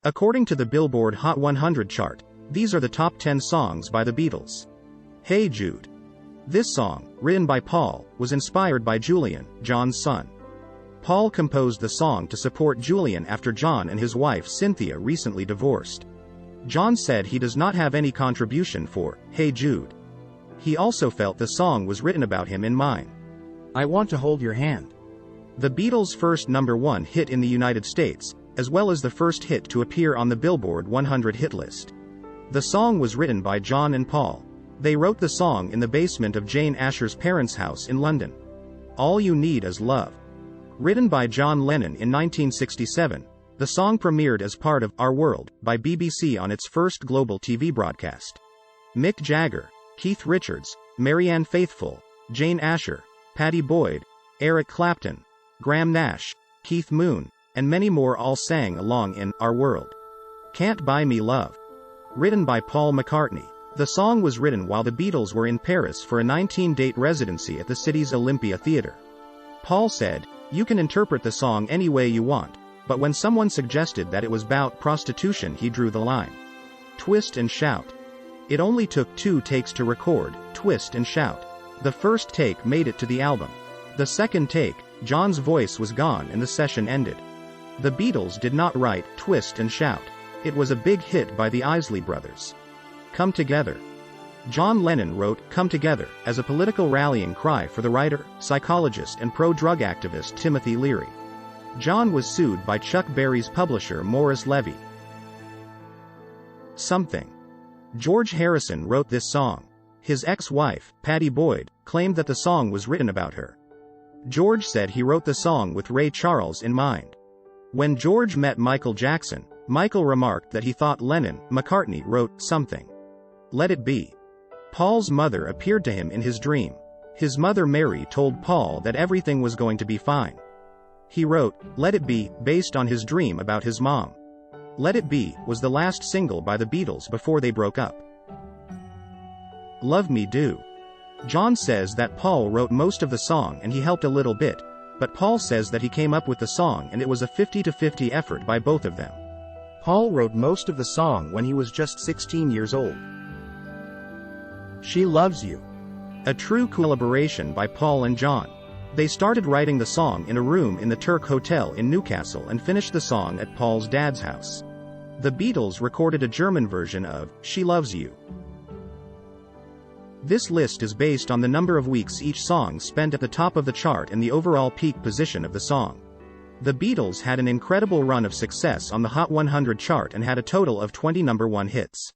According to the Billboard Hot 100 chart, these are the top 10 songs by the Beatles. Hey Jude. This song, written by Paul, was inspired by Julian, John's son. Paul composed the song to support Julian after John and his wife Cynthia recently divorced. John said he does not have any contribution for Hey Jude. He also felt the song was written about him in mind. I want to hold your hand. The Beatles' first #1 hit in the United States, as well as the first hit to appear on the Billboard 100 hit list. The song was written by John and Paul. They wrote the song in the basement of Jane Asher's parents' house in London. All You Need Is Love. Written by John Lennon in 1967, the song premiered as part of Our World by BBC on its first global TV broadcast. Mick Jagger, Keith Richards, Marianne Faithfull, Jane Asher, Pattie Boyd, Eric Clapton, Graham Nash, Keith Moon, and many more all sang along in Our World. Can't Buy Me Love. Written by Paul McCartney. The song was written while the Beatles were in Paris for a 19-date residency at the city's Olympia Theatre. Paul said, "You can interpret the song any way you want, but when someone suggested that it was about prostitution, he drew the line. Twist and shout. It only took 2 takes to record Twist and Shout. The first take made it to the album. The second take, John's voice was gone and the session ended. The Beatles did not write Twist and Shout. It was a big hit by the Isley Brothers. Come Together. John Lennon wrote Come Together as a political rallying cry for the writer, psychologist and pro-drug activist Timothy Leary. John was sued by Chuck Berry's publisher Morris Levy. Something. George Harrison wrote this song. His ex-wife, Pattie Boyd, claimed that the song was written about her. George said he wrote the song with Ray Charles in mind. When George met Michael Jackson, Michael remarked that he thought McCartney wrote Something. Let It Be. Paul's mother appeared to him in his dream. His mother Mary told Paul that everything was going to be fine. He wrote Let It Be based on his dream about his mom. Let It Be was the last single by the Beatles before they broke up. Love Me Do. John says that Paul wrote most of the song and he helped a little bit, but Paul says that he came up with the song and it was a 50-50 effort by both of them. Paul wrote most of the song when he was just 16 years old. She Loves You. A true collaboration by Paul and John. They started writing the song in a room in the Turk Hotel in Newcastle and finished the song at Paul's dad's house. The Beatles recorded a German version of She Loves You. This list is based on the number of weeks each song spent at the top of the chart and the overall peak position of the song. The Beatles had an incredible run of success on the Hot 100 chart and had a total of 20 #1 hits.